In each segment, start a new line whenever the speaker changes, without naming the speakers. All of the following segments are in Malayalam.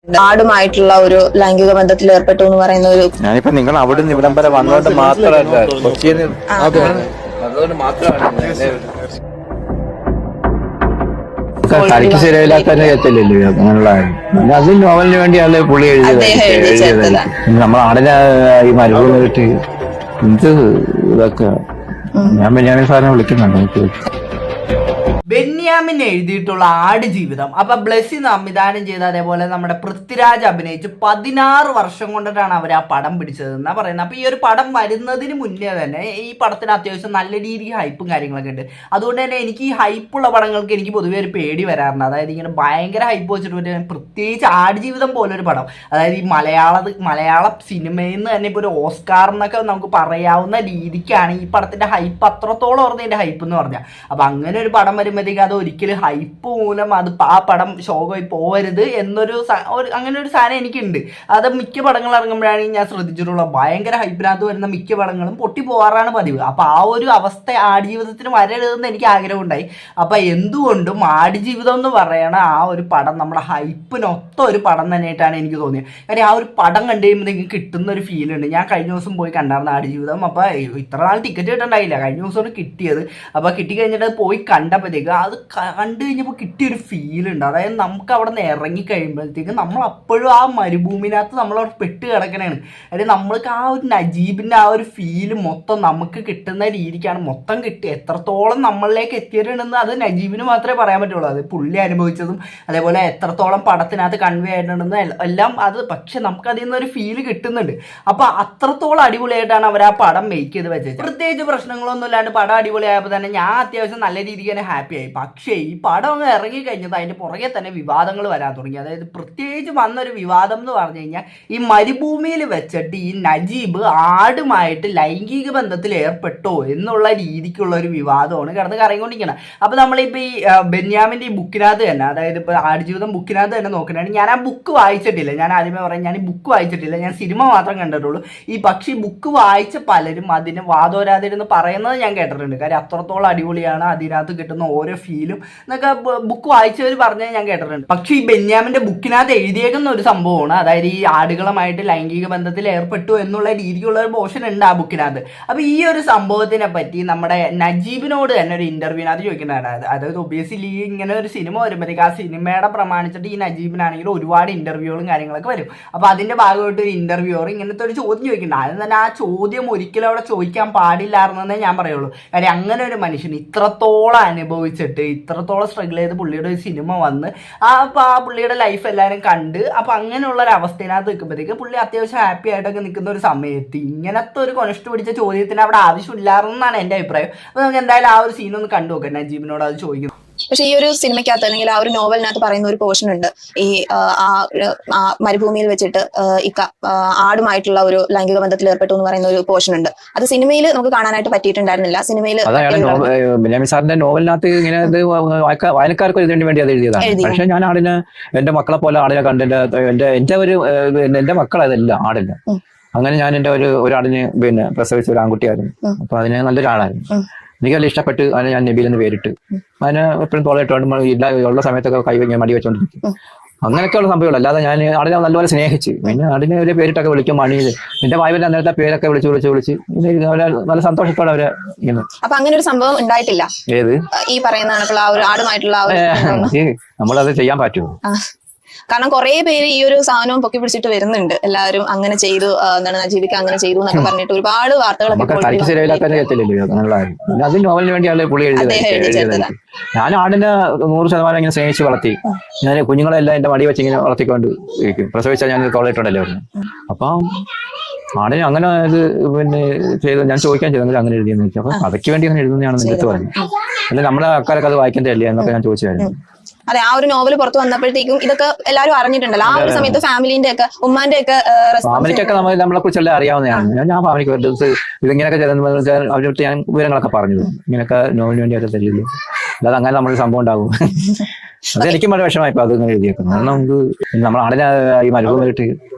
ആടുമായിട്ടുള്ള ഒരു ലൈംഗിക ബന്ധത്തിൽ ഏർപ്പെട്ടു എന്ന് പറയുന്ന ഒരു
ഞാനിപ്പോ നിങ്ങൾ അവിടെ നിന്ന് ഇവിടം വരെ വന്നോണ്ട് മാത്രമല്ല കൊച്ചിയിൽ അതുകൊണ്ട് മാത്രമാണ് തനിക്ക് ശരിയില്ലാത്ത എത്തില്ലല്ലോ അങ്ങനെയുള്ള അത് നോവലിന് വേണ്ടിയാണ് പുള്ളി എഴുതിയത്. നമ്മൾ ആടിനെ ഈ മരുഭൂമി കിട്ടി ഇത് ഇതൊക്കെ ഞാൻ ബെന്യാമിൻ സാറിനെ വിളിക്കുന്നുണ്ട് എനിക്ക്.
ബെന്യാമിൻ എഴുതിയിട്ടുള്ള ആടുജീവിതം അപ്പൊ ബ്ലെസ്സി സംവിധാനം ചെയ്ത അതേപോലെ നമ്മുടെ പൃഥ്വിരാജ് അഭിനയിച്ച് 16 വർഷം കൊണ്ടിട്ടാണ് അവർ ആ പടം പിടിച്ചത് എന്നാ പറയുന്നത്. അപ്പൊ ഈ ഒരു പടം വരുന്നതിന് മുന്നേ തന്നെ ഈ പടത്തിന് അത്യാവശ്യം നല്ല രീതിയിൽ ഹൈപ്പും കാര്യങ്ങളൊക്കെ ഉണ്ട്. അതുകൊണ്ട് തന്നെ എനിക്ക് ഈ ഹൈപ്പുള്ള പടങ്ങൾക്ക് എനിക്ക് പൊതുവേ ഒരു പേടി വരാറുണ്ട്. അതായത് ഇങ്ങനെ ഭയങ്കര ഹൈപ്പ് വെച്ചിട്ട് പ്രത്യേകിച്ച് ആടുജീവിതം പോലൊരു പടം, അതായത് ഈ മലയാള സിനിമയിൽ നിന്ന് തന്നെ ഇപ്പോൾ ഒരു ഓസ്കാറിനൊക്കെ നമുക്ക് പറയാവുന്ന രീതിക്കാണ് ഈ പടത്തിന്റെ ഹൈപ്പ് അത്രത്തോളം ഓർന്നതിന്റെ ഹൈപ്പ് എന്ന് പറഞ്ഞാൽ. അപ്പൊ അങ്ങനെ ഒരു പടം വരുമ്പോഴത്തേക്ക് അത് ഒരിക്കലും ഹൈപ്പ് മൂലം അത് ആ പടം ഷോകമായി പോകരുത് എന്നൊരു അങ്ങനെ ഒരു സാധനം എനിക്കുണ്ട്. അത് മിക്ക പടങ്ങൾ ഇറങ്ങുമ്പോഴാണ് ഞാൻ ശ്രദ്ധിച്ചിട്ടുള്ളത്. ഭയങ്കര ഹൈപ്പിനകത്ത് വരുന്ന മിക്ക പടങ്ങളും പൊട്ടി പോകാറാണ് പതിവ്. അപ്പൊ ആ ഒരു അവസ്ഥ ആടുജീവിതത്തിന് വരരുതെന്ന് എനിക്ക് ആഗ്രഹമുണ്ടായി. അപ്പൊ എന്തുകൊണ്ടും ആടുജീവിതം എന്ന് പറയണ ആ ഒരു പടം നമ്മുടെ ഹൈപ്പിനൊത്ത ഒരു പടം തന്നെയായിട്ടാണ് എനിക്ക് തോന്നിയത്. കാര്യം ആ ഒരു പടം കണ്ടു കഴിയുമ്പോഴത്തേക്ക് കിട്ടുന്ന ഒരു ഫീൽ ഉണ്ട്. ഞാൻ കഴിഞ്ഞ ദിവസം പോയി കണ്ടായിരുന്നു ആടുജീവിതം. അപ്പൊ ഇത്ര നാൾ ടിക്കറ്റ് കിട്ടണ്ടായില്ല, കഴിഞ്ഞ ദിവസമാണ് കിട്ടിയത്. അപ്പൊ കിട്ടിക്കഴിഞ്ഞിട്ട് പോയി കണ്ടപ്പോഴത്തേക്ക് അത് കണ്ടു കഴിഞ്ഞപ്പോൾ കിട്ടിയൊരു ഫീലുണ്ട്. അതായത് നമുക്ക് അവിടെ നിന്ന് ഇറങ്ങി കഴിയുമ്പോഴത്തേക്ക് നമ്മൾ അപ്പോഴും ആ മരുഭൂമിനകത്ത് നമ്മളവിടെ പെട്ട് കിടക്കണേണ്. അതായത് നമ്മൾക്ക് ആ ഒരു നജീബിൻ്റെ ആ ഒരു ഫീല് മൊത്തം നമുക്ക് കിട്ടുന്ന രീതിക്കാണ് മൊത്തം കിട്ടി. എത്രത്തോളം നമ്മളിലേക്ക് എത്തിയിട്ടുണ്ടെന്ന് അത് നജീബിന് മാത്രമേ പറയാൻ പറ്റുള്ളൂ. അത് പുള്ളി അനുഭവിച്ചതും അതേപോലെ എത്രത്തോളം പടത്തിനകത്ത് കൺവേ ആയിട്ടുണ്ടെന്ന് എല്ലാം അത്. പക്ഷെ നമുക്ക് അതിൽ നിന്നൊരു ഫീല് കിട്ടുന്നുണ്ട്. അപ്പോൾ അത്രത്തോളം അടിപൊളിയായിട്ടാണ് അവർ ആ പടം മേക്ക് ചെയ്ത് വെച്ചത്. പ്രത്യേകിച്ച് പ്രശ്നങ്ങളൊന്നും ഇല്ലാണ്ട് പടം അടിപൊളിയായപ്പോൾ തന്നെ ഞാൻ അത്യാവശ്യം നല്ല രീതിക്ക് തന്നെ ഹാപ്പി ആയി. പക്ഷേ ഈ പടം അങ്ങ് ഇറങ്ങിക്കഴിഞ്ഞത് അതിൻ്റെ പുറകെ തന്നെ വിവാദങ്ങൾ വരാൻ തുടങ്ങി. അതായത് പ്രത്യേകിച്ച് വന്നൊരു വിവാദം എന്ന് പറഞ്ഞു കഴിഞ്ഞാൽ ഈ മരുഭൂമിയിൽ വെച്ചിട്ട് ഈ നജീബ് ആടുമായിട്ട് ലൈംഗിക ബന്ധത്തിൽ ഏർപ്പെട്ടോ എന്നുള്ള രീതിക്കുള്ള ഒരു വിവാദമാണ് കിടന്ന് കറങ്ങിക്കൊണ്ടിരിക്കുന്നത്. അപ്പോൾ നമ്മളിപ്പോൾ ഈ ബെന്യാമിൻ്റെ ഈ ബുക്കിനകത്ത് തന്നെ, അതായത് ഇപ്പോൾ ആടുജീവിതം ബുക്കിനകത്ത് തന്നെ നോക്കുകയാണെങ്കിൽ ഞാൻ ആ ബുക്ക് വായിച്ചിട്ടില്ല. ഞാൻ ആദ്യമേ പറയാം, ഞാൻ ഈ ബുക്ക് വായിച്ചിട്ടില്ല, ഞാൻ സിനിമ മാത്രം കണ്ടിട്ടുള്ളൂ. പക്ഷേ ഈ ബുക്ക് വായിച്ച പലരും അതിന് വാദോരാതിരുന്ന് പറയുന്നത് ഞാൻ കേട്ടിട്ടുണ്ട്. കാര്യം അത്രത്തോളം അടിപൊളിയാണ് അതിനകത്ത് കിട്ടുന്ന ഓരോ ഫീലും എന്നൊക്കെ ബുക്ക് വായിച്ചവർ പറഞ്ഞത് ഞാൻ കേട്ടിട്ടുണ്ട്. പക്ഷേ ഈ ബെന്യാമിന്റെ ബുക്കിനകത്ത് എഴുതിയേക്കുന്ന ഒരു സംഭവമാണ്, അതായത് ഈ ആടുകളുമായിട്ട് ലൈംഗിക ബന്ധത്തിൽ ഏർപ്പെട്ടു എന്നുള്ള രീതിക്കുള്ള ഒരു പോർഷൻ ഉണ്ട് ആ ബുക്കിനകത്ത്. അപ്പൊ ഈ ഒരു സംഭവത്തിനെ പറ്റി നമ്മുടെ നജീബിനോട് തന്നെ ഒരു ഇന്റർവ്യൂവിനകത്ത് ചോദിക്കുന്നതാണ്. അതായത് ഒബിയസ്ലി ഇങ്ങനെ ഒരു സിനിമ വരുമ്പോഴത്തേക്ക് ആ സിനിമയുടെ പ്രമാണിച്ചിട്ട് ഈ നജീബിനാണെങ്കിൽ ഒരുപാട് ഇന്റർവ്യൂകളും കാര്യങ്ങളൊക്കെ വരും. അപ്പൊ അതിന്റെ ഭാഗമായിട്ട് ഒരു ഇന്റർവ്യൂവർ ഇങ്ങനത്തെ ഒരു ചോദ്യം ചോദിക്കുന്നുണ്ട്. അതിന് തന്നെ ആ ചോദ്യം ഒരിക്കലും അവിടെ ചോദിക്കാൻ പാടില്ലായിരുന്നേ ഞാൻ പറയുള്ളൂ. കാര്യം അങ്ങനെ ഒരു മനുഷ്യൻ ഇത്രത്തോളം അനുഭവിച്ചിട്ട് ഇത്രത്തോളം സ്ട്രഗിൾ ചെയ്ത് പുള്ളിയുടെ ഒരു സിനിമ വന്ന് അപ്പോൾ ആ പുള്ളിയുടെ ലൈഫ് എല്ലാവരും കണ്ട് അപ്പോൾ അങ്ങനെയുള്ള ഒരു അവസ്ഥയിനകത്ത് നിൽക്കുമ്പോഴത്തേക്ക് പുള്ളി അത്യാവശ്യം ഹാപ്പി ആയിട്ടൊക്കെ നിൽക്കുന്ന ഒരു സമയത്ത് ഇങ്ങനത്തെ ഒരു കൊനഷ്ട പിടിച്ച ചോദ്യത്തിന് അവിടെ ആവശ്യമില്ലായിരുന്നാണ് എൻ്റെ അഭിപ്രായം. അപ്പോൾ നമുക്ക് എന്തായാലും ആ ഒരു സീനൊന്ന് കണ്ടു നോക്കാം, നജീബിനോട് അത് ചോദിക്കുന്നു.
പക്ഷെ ഈ ഒരു സിനിമയ്ക്കകത്ത് അല്ലെങ്കിൽ ആ ഒരു നോവലിനകത്ത് പറയുന്ന ഒരു പോർഷൻ ഉണ്ട്, ഈ മരുഭൂമിയിൽ വെച്ചിട്ട് ആടുമായിട്ടുള്ള ഒരു ലൈംഗിക ബന്ധത്തിൽ ഏർപ്പെട്ടു എന്ന് പറയുന്ന ഒരു പോർഷൻ ഉണ്ട്. അത് സിനിമയിൽ നമുക്ക് കാണാനായിട്ട് പറ്റിയിട്ടുണ്ടായിരുന്നില്ല. സിനിമയിൽ
ബെന്യാമിൻ സാറിന്റെ നോവലിനകത്ത് ഇങ്ങനെ വായനക്കാർക്ക് എഴുതേണ്ടി വേണ്ടി അത് എഴുതിയതാണ്. പക്ഷെ ഞാൻ ആടിന് എന്റെ മക്കളെ പോലെ ആടിനെ കണ്ട് എന്റെ മക്കളതല്ല ആടില്ല. അങ്ങനെ ഞാൻ എന്റെ ഒരാടിന് പ്രസവിച്ച ഒരു ആൺകുട്ടിയായിരുന്നു. അപ്പൊ അതിന് നല്ലൊരാളായിരുന്നു. എനിക്ക് നല്ല ഇഷ്ടപ്പെട്ട് അതിനെ ഞാൻ നബീൽ എന്ന് പേരിട്ട് അതിനെ എപ്പോഴും തോളിട്ട് ഉള്ള സമയത്തൊക്കെ കൈ മടി വെച്ചോണ്ടിരിക്കും. അങ്ങനെയൊക്കെയുള്ള സംഭവങ്ങൾ. അല്ലാതെ ഞാൻ ആടിനെ നല്ലപോലെ സ്നേഹിച്ച് പിന്നെ അതിനെ ഒരു പേരിട്ടൊക്കെ വിളിക്കും. മണിയിൽ എന്റെ വായുവിന്റെ അന്നേരത്തെ പേരൊക്കെ വിളിച്ച് നല്ല സന്തോഷത്തോടെ അവരെ ഇങ്ങനെ.
അപ്പൊ അങ്ങനെ ഒരു സംഭവം ഉണ്ടായിട്ടില്ല.
ഏത്
ഈ പറയുന്ന ആടുമായിട്ടുള്ള
നമ്മളത് ചെയ്യാൻ പറ്റുമോ?
കാരണം കുറെ പേര് ഈ ഒരു സാധനവും പൊക്കി പിടിച്ചിട്ട് വരുന്നുണ്ട്. എല്ലാവരും അങ്ങനെ ചെയ്തു, എന്താണ് നജീബിക്ക് അങ്ങനെ ചെയ്തു എന്നൊക്കെ പറഞ്ഞിട്ട് ഒരുപാട് വാർത്തകളൊക്കെ.
അത് നോവലിന് വേണ്ടിയാണ് പുള്ളി എഴുതിയത്. ഞാൻ ആടിനെ 100% ഇങ്ങനെ സ്നേഹിച്ച് വളർത്തി. ഞാൻ കുഞ്ഞുങ്ങളെല്ലാം എന്റെ മടി വെച്ച് ഇങ്ങനെ വളർത്തിക്കൊണ്ട് ഇരിക്കും. പ്രസവിച്ചാൽ ഞാൻ തോളിട്ടുണ്ടല്ലോ പറഞ്ഞു. അപ്പം ആടിനെ അങ്ങനെ ഇത് ചെയ്ത് ഞാൻ ചോദിക്കാൻ ചെയ്തെങ്കിൽ അങ്ങനെ എഴുതിയെന്ന് വെച്ചാൽ അപ്പൊ അതൊക്കെ വേണ്ടി അങ്ങനെ എഴുതുന്നതാണെന്ന് എടുത്ത് പറഞ്ഞു. അല്ലെ നമ്മുടെ ആൾക്കാരൊക്കെ അത് വായിക്കേണ്ടതല്ലേ എന്നൊക്കെ ഞാൻ ചോദിച്ചായിരുന്നു.
അതെ, ആ ഒരു നോവൽ പുറത്ത് വന്നപ്പോഴത്തേക്കും ഇതൊക്കെ എല്ലാവരും അറിഞ്ഞിട്ടുണ്ടല്ലോ. ആ ഒരു സമയത്ത് ഫാമിലിന്റെ ഒക്കെ ഉമ്മാന്റെ
ഫാമിലിക്കൊക്കെ നമ്മളെ കുറിച്ചെല്ലാം അറിയാവുന്നതാണ്. ഞാൻ ഫാമിലിക്ക് ഇതിങ്ങനെയൊക്കെ അവരോട് ഞാൻ വിവരങ്ങളൊക്കെ പറഞ്ഞത് ഇങ്ങനെയൊക്കെ നോവലിന് വേണ്ടിയൊക്കെ തരില്ല. അല്ലാതെ അങ്ങനെ നമ്മളൊരു സംഭവം ഉണ്ടാകും. അതെനിക്കും വളരെ വിഷമമായിപ്പോ അതിങ്ങനെ എഴുതിയേക്കുന്നു. കാരണം നമുക്ക് നമ്മൾ ആടിനെ ഈ മരുഭൂമിയിട്ട്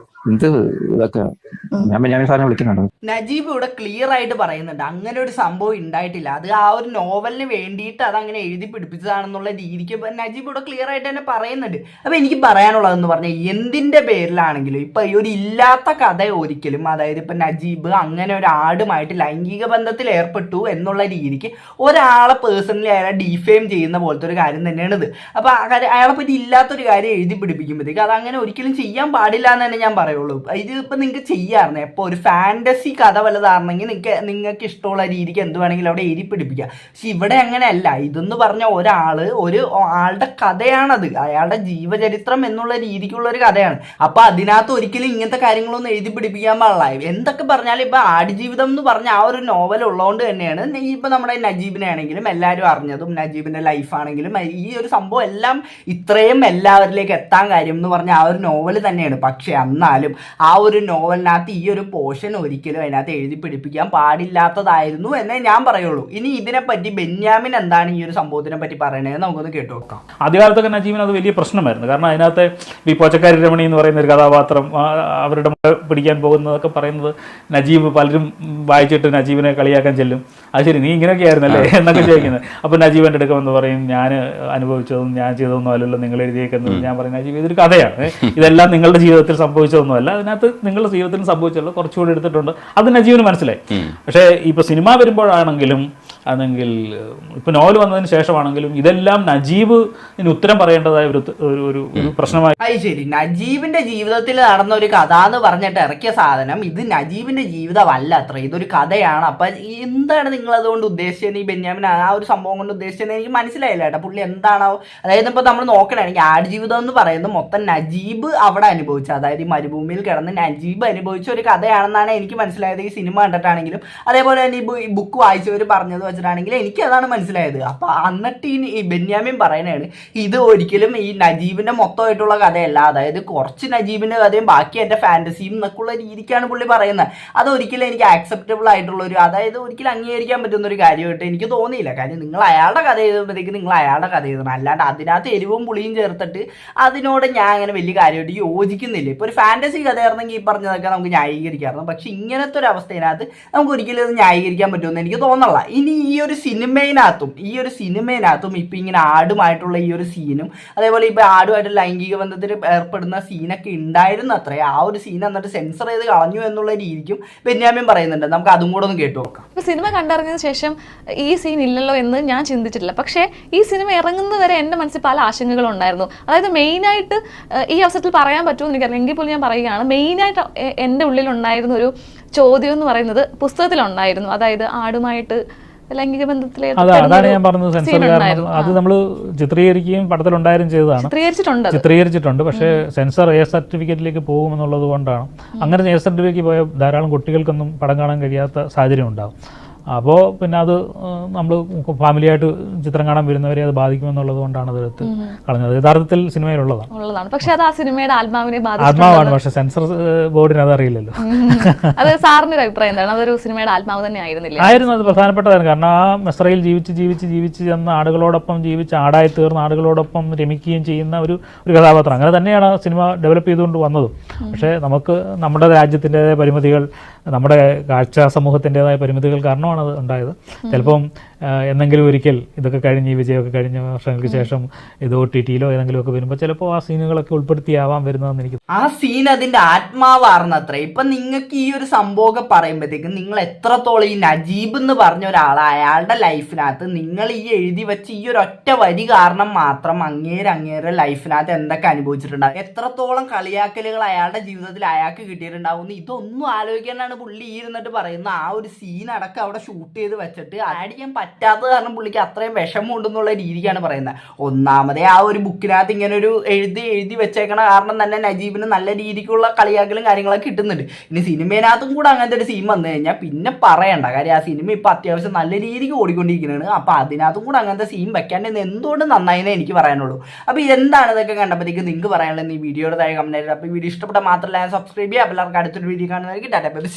എന്ത് ഇതൊക്കെ ഞാൻ ബെന്യാമിൻ സാറിനെ വിളിക്കുന്നുണ്ട്.
നജീബ് ഇവിടെ ക്ലിയർ ആയിട്ട് പറയുന്നുണ്ട് അങ്ങനെ ഒരു സംഭവം ഉണ്ടായിട്ടില്ല, അത് ആ ഒരു നോവലിന് വേണ്ടിയിട്ട് അത് അങ്ങനെ എഴുതി പിടിപ്പിച്ചതാണെന്നുള്ള രീതിക്ക് നജീബ് ഇവിടെ ക്ലിയർ ആയിട്ട് തന്നെ പറയുന്നുണ്ട്. അപ്പൊ എനിക്ക് പറയാനുള്ളതെന്ന് പറഞ്ഞാൽ എന്തിന്റെ പേരിലാണെങ്കിലും ഇപ്പൊ ഈ ഒരു ഇല്ലാത്ത കഥ ഒരിക്കലും, അതായത് ഇപ്പൊ നജീബ് അങ്ങനെ ഒരു ആടുമായിട്ട് ലൈംഗിക ബന്ധത്തിൽ ഏർപ്പെട്ടു എന്നുള്ള രീതിക്ക് ഒരാളെ പേഴ്സണലി അയാളെ ഡിഫെയിം ചെയ്യുന്ന പോലത്തെ ഒരു കാര്യം തന്നെയാണ് ഇത്. അപ്പൊ അയാളെ പറ്റി ഇല്ലാത്തൊരു കാര്യം എഴുതി പിടിപ്പിക്കുമ്പോഴത്തേക്ക് അത് അങ്ങനെ ഒരിക്കലും ചെയ്യാൻ പാടില്ല എന്ന് തന്നെ ഞാൻ പറയുള്ളൂ. ഇത് ഇപ്പൊ നിങ്ങൾക്ക് ചെയ്യാറുണ്ട്, എപ്പോൾ ഒരു ഫാന്റസി കഥ വലുതാണെങ്കിൽ നിങ്ങൾക്ക് ഇഷ്ടമുള്ള രീതിക്ക് എന്ത് വേണമെങ്കിലും അവിടെ എഴുതി പിടിപ്പിക്കാം. പക്ഷെ ഇവിടെ അങ്ങനെയല്ല. ഇതെന്ന് പറഞ്ഞ ഒരു ആളുടെ കഥയാണത്, അയാളുടെ ജീവചരിത്രം എന്നുള്ള രീതിക്കുള്ള ഒരു കഥയാണ്. അപ്പൊ അതിനകത്ത് ഒരിക്കലും ഇങ്ങനത്തെ കാര്യങ്ങളൊന്നും എഴുതി പിടിപ്പിക്കാൻ പാടില്ല. എന്തൊക്കെ പറഞ്ഞാലും ഇപ്പൊ ആടുജീവിതം എന്ന് പറഞ്ഞ ആ ഒരു നോവൽ ഉള്ളതുകൊണ്ട് തന്നെയാണ് ഇപ്പൊ നമ്മുടെ നജീബിനെ ആണെങ്കിലും എല്ലാവരും അറിഞ്ഞതും നജീബിന്റെ ലൈഫാണെങ്കിലും ഈ ഒരു സംഭവം എല്ലാം ഇത്രയും എല്ലാവരിലേക്ക് എത്താൻ കാര്യം എന്ന് പറഞ്ഞ ആ ഒരു നോവൽ തന്നെയാണ്. പക്ഷെ എന്നാലും ആ ഒരു നോവലിനകത്ത് ഈ ഒരു പോർഷൻ ഒരിക്കലും അതിനകത്ത് എഴുതി പിടിപ്പിക്കാൻ പാടില്ലാത്തതായിരുന്നു എന്നേ ഞാൻ പറയുള്ളൂ. ഇനി ഇതിനെപ്പറ്റി ബെന്യാമിൻ എന്താണ് ഈ ഒരു സംഭവത്തിനെ പറ്റി പറയണത് നമുക്കൊന്ന് കേട്ടു നോക്കാം.
ആദ്യകാലത്തൊക്കെ നജീബിന് അത് വലിയ പ്രശ്നമായിരുന്നു. കാരണം അതിനകത്ത് ഈ പോച്ചക്കാരി രമണി എന്ന് പറയുന്ന ഒരു കഥാപാത്രം അവരുടെ പിടിക്കാൻ പോകുന്നതൊക്കെ പറയുന്നത് നജീബ് പലരും വായിച്ചിട്ട് നജീബിനെ കളിയാക്കാൻ ചെല്ലും. അത് ശരി, നീ ഇങ്ങനെയൊക്കെ ആയിരുന്നല്ലേ എന്നൊക്കെ ചോദിക്കുന്നത്. അപ്പോൾ നജീബ് എൻ്റെ അടുക്ക വന്ന് പറയും, ഞാൻ അനുഭവിച്ചതും ഞാൻ ചെയ്തതൊന്നും അല്ലല്ലോ നിങ്ങൾ എഴുതിയേക്കുന്നത്. ഞാൻ പറയും, നജീബ് ഇതൊരു കഥയാണ്, ഇതെല്ലാം നിങ്ങളുടെ ജീവിതത്തിൽ സംഭവിച്ചതൊന്നുമല്ല, അതിനകത്ത് നിങ്ങളുടെ ജീവിതത്തിൽ സംഭവിച്ചുള്ള കുറച്ചുകൂടി എടുത്തിട്ടുണ്ട്. അത് നജീബിന് മനസ്സിലായി. പക്ഷേ ഇപ്പോൾ സിനിമ വരുമ്പോഴാണെങ്കിലും അല്ലെങ്കിൽ ഇപ്പൊ നോവൽ വന്നതിന് ശേഷമാണെങ്കിലും ഇതെല്ലാം നജീബിന് ഉത്തരം പറയേണ്ടതായ ഒരു പ്രശ്നമായി.
അത് ശരി, നജീബിന്റെ ജീവിതത്തിൽ നടന്ന ഒരു കഥ എന്ന് പറഞ്ഞിട്ട് ഇറക്കിയ സാധനം ഇത് നജീബിന്റെ ജീവിതമല്ല അത്ര, ഇതൊരു കഥയാണ്. അപ്പൊ എന്താണ് നിങ്ങൾ അതുകൊണ്ട് ഉദ്ദേശിച്ചത്? ഈ ബെന്യാമിൻ ആ ഒരു സംഭവം കൊണ്ട് ഉദ്ദേശിച്ചത് എനിക്ക് മനസ്സിലായില്ല കേട്ടോ. പുള്ളി എന്താണോ, അതായത് ഇപ്പൊ നമ്മൾ നോക്കണമെങ്കിൽ ആടുജീവിതം എന്ന് പറയുന്നത് മൊത്തം നജീബ് അവിടെ അനുഭവിച്ച, അതായത് ഈ മരുഭൂമിയിൽ കിടന്ന് നജീബ് അനുഭവിച്ച ഒരു കഥയാണെന്നാണ് എനിക്ക് മനസ്സിലായത് ഈ സിനിമ കണ്ടിട്ടാണെങ്കിലും. അതേപോലെ തന്നെ ഈ ബുക്ക് വായിച്ചവർ പറഞ്ഞത് വെച്ചിട്ടാണെങ്കിൽ എനിക്ക് അതാണ് മനസ്സിലായത്. അപ്പൊ എന്നിട്ട് ഈ ബെന്യാമിൻ പറയുന്നതാണ് ഇത് ഒരിക്കലും ഈ നജീബിന്റെ മൊത്തമായിട്ടുള്ള കഥയല്ല, അതായത് കുറച്ച് നജീബിന്റെ കഥയും ബാക്കി എന്റെ ഫാന്റസിയും എന്നൊക്കെയുള്ള രീതിക്കാണ് പുള്ളി പറയുന്നത്. അതൊരിക്കലും എനിക്ക് ആക്സെപ്റ്റബിൾ ആയിട്ടുള്ള ഒരു, അതായത് ഒരിക്കലും അംഗീകരിക്കാൻ പറ്റുന്ന ഒരു കാര്യമായിട്ട് എനിക്ക് തോന്നിയില്ല. കാര്യം നിങ്ങൾ അയാളുടെ കഥ എഴുതുമ്പോഴത്തേക്ക് നിങ്ങൾ അയാളുടെ കഥ എഴുതണം, അല്ലാണ്ട് അതിനകത്ത് എരിവും പുളിയും ചേർത്തിട്ട് അതിനോട് ഞാൻ അങ്ങനെ വലിയ കാര്യമായിട്ട് യോജിക്കുന്നില്ല. ഇപ്പൊ ഒരു ഫാന്റസി കഥയായിരുന്നെങ്കിൽ ഈ പറഞ്ഞതൊക്കെ നമുക്ക് ന്യായീകരിക്കാമായിരുന്നു. പക്ഷെ ഇങ്ങനത്തെ ഒരു അവസ്ഥയിനകത്ത് നമുക്ക് ഒരിക്കലും അത് ന്യായീകരിക്കാൻ പറ്റുമെന്ന് എനിക്ക് തോന്നല്ല. ഇനി ഈ ഒരു സിനിമയിനകത്തും ഇപ്പൊ ഇങ്ങനെ ആടുമായിട്ടുള്ള ഈ ഒരു സീനും അതേപോലെ ഇപ്പൊ ആടുമായിട്ട് ലൈംഗിക ബന്ധത്തിൽ ഏർപ്പെടുന്ന സീനൊക്കെ ഉണ്ടായിരുന്നു അത്രേ. ആ ഒരു സീൻ എന്നിട്ട് സെൻസർ ചെയ്ത് കളഞ്ഞു എന്നുള്ള രീതിക്കും ബെന്യാമിൻ പറയുന്നുണ്ട്. നമുക്ക് അതും കൂടെ ഒന്ന് കേട്ടു നോക്കാം.
സിനിമ കണ്ടിറങ്ങിയതിനു ശേഷം ഈ സീൻ ഇല്ലല്ലോ എന്ന് ഞാൻ ചിന്തിച്ചിട്ടില്ല. പക്ഷേ ഈ സിനിമ ഇറങ്ങുന്നത് വരെ എൻ്റെ മനസ്സിൽ പല ആശങ്കകളും ഉണ്ടായിരുന്നു. അതായത് മെയിനായിട്ട് ഈ അവസരത്തിൽ പറയാൻ പറ്റുമെന്ന് എനിക്കറിയാം, എങ്കിൽ പോലും ഞാൻ പറയുകയാണ്, മെയിനായിട്ട് എൻ്റെ ഉള്ളിലുണ്ടായിരുന്ന ഒരു ചോദ്യം എന്ന് പറയുന്നത് പുസ്തകത്തിലുണ്ടായിരുന്നു. അതായത് ആടുമായിട്ട് ലൈംഗിക ബന്ധത്തിൽ
അതാണ് ഞാൻ പറഞ്ഞത്, സെൻസർ കാരണം അത് നമ്മൾ ചിത്രീകരിക്കുകയും പടത്തിലുണ്ടായാലും ചെയ്തതാണ്, ചിത്രീകരിച്ചിട്ടുണ്ട്. പക്ഷേ സെൻസർ എ സർട്ടിഫിക്കറ്റിലേക്ക് പോകുമെന്നുള്ളത് കൊണ്ടാണ്. അങ്ങനെ എ സർട്ടിഫിക്കറ്റ് പോയ ധാരാളം കുട്ടികൾക്കൊന്നും പടം കാണാൻ കഴിയാത്ത സാഹചര്യം ഉണ്ടാകും. അപ്പോൾ പിന്നെ അത് നമ്മൾ ഫാമിലിയായിട്ട് ചിത്രം കാണാൻ വരുന്നവരെ അത് ബാധിക്കുമെന്നുള്ളത് കൊണ്ടാണ് അതെടുത്ത് കളഞ്ഞത്. യഥാർത്ഥത്തിൽ സിനിമയിലുള്ളതാണ്.
പക്ഷേ അത് ആ സിനിമയുടെ ആത്മാവിനെ
ആത്മാവാണ്, പക്ഷെ സെൻസർ ബോർഡിന് അതറിയില്ലല്ലോ.
അത് സാറിന്റെ ഒരു അഭിപ്രായം എന്താണ്? അതൊരു സിനിമയുടെ ആത്മാവ് തന്നെ ആയിരുന്നില്ല?
ആയിരുന്നു, അത് പ്രധാനപ്പെട്ടതായിരുന്നു. കാരണം ആ മെസ്രയിൽ ജീവിച്ച് ചെന്ന ആടുകളോടൊപ്പം ജീവിച്ച് ആടായി തീർന്ന ആടുകളോടൊപ്പം രമിക്കുകയും ചെയ്യുന്ന ഒരു കഥാപാത്രം. അങ്ങനെ തന്നെയാണ് സിനിമ ഡെവലപ്പ് ചെയ്തുകൊണ്ട് വന്നതും. പക്ഷേ നമുക്ക് നമ്മുടെ രാജ്യത്തിൻ്റെതായ പരിമിതികൾ, നമ്മുടെ കാഴ്ച സമൂഹത്തിൻ്റെതായ പരിമിതികൾ കാരണമാണ് അത് ഉണ്ടായത്. ചിലപ്പം എന്തെങ്കിലും ഒരിക്കൽ ഇതൊക്കെ കഴിഞ്ഞ് ഈ വിജയമൊക്കെ കഴിഞ്ഞ വർഷങ്ങൾക്ക് ശേഷം ഇത് OTT-യിലോ ഏതെങ്കിലും ഒക്കെ വരുമ്പോൾ ചിലപ്പോൾ ആ സീനുകളൊക്കെ ഉൾപ്പെടുത്തിയാവാൻ വരുന്നതെന്ന് എനിക്ക്.
ആ സീൻ അതിന്റെ ആത്മാവാർന്നത്ര. ഇപ്പൊ നിങ്ങൾക്ക് ഈ ഒരു സംഭവമൊക്കെ പറയുമ്പോഴത്തേക്കും നിങ്ങൾ എത്രത്തോളം ഈ നജീബ് എന്ന് പറഞ്ഞ ഒരാൾ അയാളുടെ ലൈഫിനകത്ത് നിങ്ങൾ ഈ എഴുതി വെച്ച് ഈ ഒരു ഒറ്റ വരി കാരണം മാത്രം അങ്ങേരെ ലൈഫിനകത്ത് എന്തൊക്കെ അനുഭവിച്ചിട്ടുണ്ടാവും, എത്രത്തോളം കളിയാക്കലുകൾ അയാളുടെ ജീവിതത്തിൽ അയാൾക്ക് കിട്ടിയിട്ടുണ്ടാവും, ഇതൊന്നും ആലോചിക്കാനാണ് പുള്ളി ഇരുന്നിട്ട് പറയുന്നത്. ആ ഒരു സീൻ അടക്കം അവിടെ ഷൂട്ട് ചെയ്ത് വെച്ചിട്ട് അടിക്കാൻ പറ്റാത്തത് കാരണം പുള്ളിക്ക് അത്രയും വിഷമമുണ്ടെന്നുള്ള രീതിക്കാണ് പറയുന്നത്. ഒന്നാമതേ ആ ഒരു ബുക്കിനകത്ത് ഇങ്ങനെ ഒരു എഴുതി വെച്ചേക്കണ കാരണം തന്നെ നജീബിന് നല്ല രീതിക്കുള്ള കളിയാക്കലും കാര്യങ്ങളൊക്കെ കിട്ടുന്നുണ്ട്. ഇനി സിനിമയിനകത്തും കൂടെ അങ്ങനത്തെ ഒരു സീൻ വന്നു കഴിഞ്ഞാൽ പിന്നെ പറയണ്ട. കാര്യം ആ സിനിമ ഇപ്പൊ അത്യാവശ്യം നല്ല രീതിക്ക് ഓടിക്കൊണ്ടിരിക്കുന്നതാണ്. അപ്പൊ അതിനകത്തും കൂടെ അങ്ങനത്തെ സീൻ വെക്കാണ്ട് എന്തുകൊണ്ട് നന്നായിന്നേ എനിക്ക് പറയാനുള്ളൂ. അപ്പൊ എന്താണ് ഇതൊക്കെ കണ്ടപ്പോഴത്തേക്ക് നിങ്ങൾക്ക് പറയാനുള്ളത് ഈ വീഡിയോയുടെ താഴെ കമന്റ് ആയിട്ട്. അപ്പൊ വീഡിയോ ഇഷ്ടപ്പെട്ട മാത്രമല്ല സബ്സ്ക്രൈബ് ചെയ്യുക. എല്ലാവർക്കും അടുത്തൊരു വീഡിയോ കാണുന്നതായിരിക്കും. Tata bye.